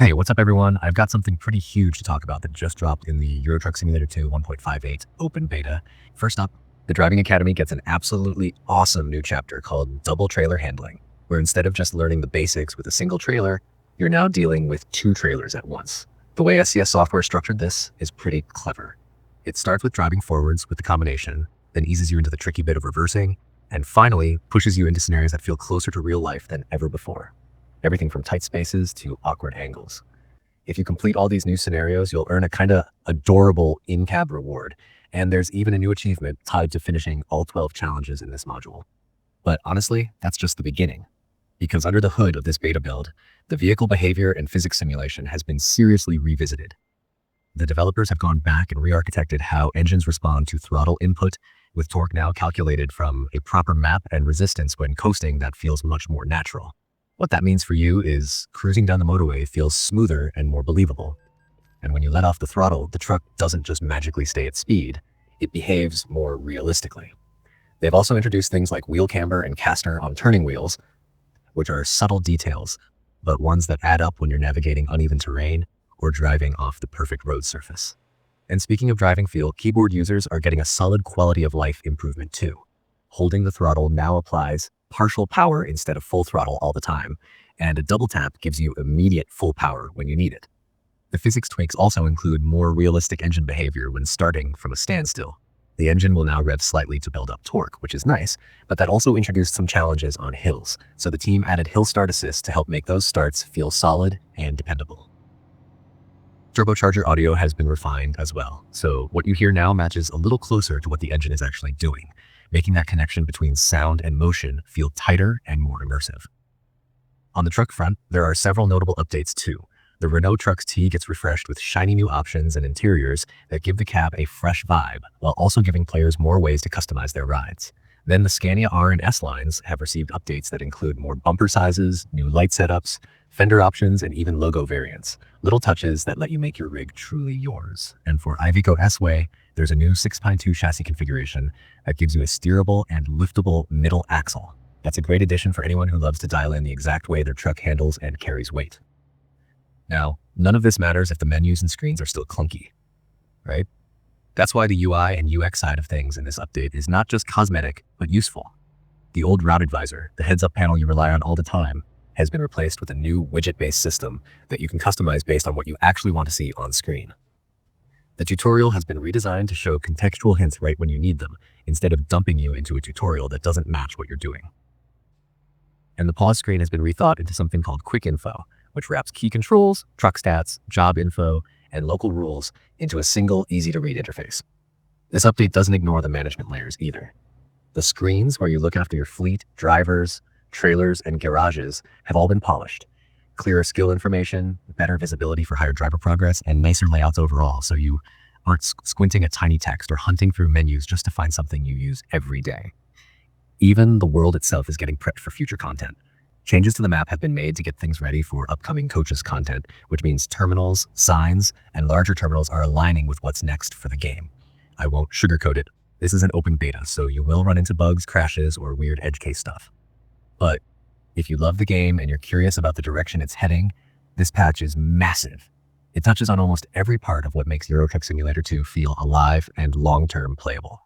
Hey, what's up everyone? I've got something pretty huge to talk about that just dropped in the Euro Truck Simulator 2 1.58 open beta. First up, the Driving Academy gets an absolutely awesome new chapter called Double Trailer Handling, where instead of just learning the basics with a single trailer, you're now dealing with two trailers at once. The way SCS software structured this is pretty clever. It starts with driving forwards with the combination, then eases you into the tricky bit of reversing, and finally pushes you into scenarios that feel closer to real life than ever before. Everything from tight spaces to awkward angles. If you complete all these new scenarios, you'll earn a kind of adorable in-cab reward, and there's even a new achievement tied to finishing all 12 challenges in this module. But honestly, that's just the beginning, because under the hood of this beta build, the vehicle behavior and physics simulation has been seriously revisited. The developers have gone back and re-architected how engines respond to throttle input, with torque now calculated from a proper map and resistance when coasting that feels much more natural. What that means for you is cruising down the motorway feels smoother and more believable. And when you let off the throttle, the truck doesn't just magically stay at speed, it behaves more realistically. They've also introduced things like wheel camber and caster on turning wheels, which are subtle details, but ones that add up when you're navigating uneven terrain or driving off the perfect road surface. And speaking of driving feel, keyboard users are getting a solid quality of life improvement too. Holding the throttle now applies partial power instead of full throttle all the time, and a double tap gives you immediate full power when you need it. The physics tweaks also include more realistic engine behavior when starting from a standstill. The engine will now rev slightly to build up torque, which is nice, but that also introduced some challenges on hills, so the team added hill start assist to help make those starts feel solid and dependable. Turbocharger audio has been refined as well, so what you hear now matches a little closer to what the engine is actually doing, making that connection between sound and motion feel tighter and more immersive. On the truck front, there are several notable updates too. The Renault Trucks T gets refreshed with shiny new options and interiors that give the cab a fresh vibe, while also giving players more ways to customize their rides. Then the Scania R and S lines have received updates that include more bumper sizes, new light setups, fender options, and even logo variants. Little touches that let you make your rig truly yours. And for Iveco S-Way, there's a new 6x2 chassis configuration that gives you a steerable and liftable middle axle. That's a great addition for anyone who loves to dial in the exact way their truck handles and carries weight. Now, none of this matters if the menus and screens are still clunky, right? That's why the UI and UX side of things in this update is not just cosmetic, but useful. The old route advisor, the heads-up panel you rely on all the time, has been replaced with a new widget-based system that you can customize based on what you actually want to see on screen. The tutorial has been redesigned to show contextual hints right when you need them, instead of dumping you into a tutorial that doesn't match what you're doing. And the pause screen has been rethought into something called Quick Info, which wraps key controls, truck stats, job info, and local rules into a single, easy-to-read interface. This update doesn't ignore the management layers either. The screens where you look after your fleet, drivers, trailers, and garages have all been polished. Clearer skill information, better visibility for higher driver progress, and nicer layouts overall, so you aren't squinting at tiny text or hunting through menus just to find something you use every day. Even the world itself is getting prepped for future content. Changes to the map have been made to get things ready for upcoming coaches content, which means terminals, signs, and larger terminals are aligning with what's next for the game. I won't sugarcoat it. This is an open beta, so you will run into bugs, crashes, or weird edge case stuff. But if you love the game and you're curious about the direction it's heading, this patch is massive. It touches on almost every part of what makes Euro Truck Simulator 2 feel alive and long-term playable.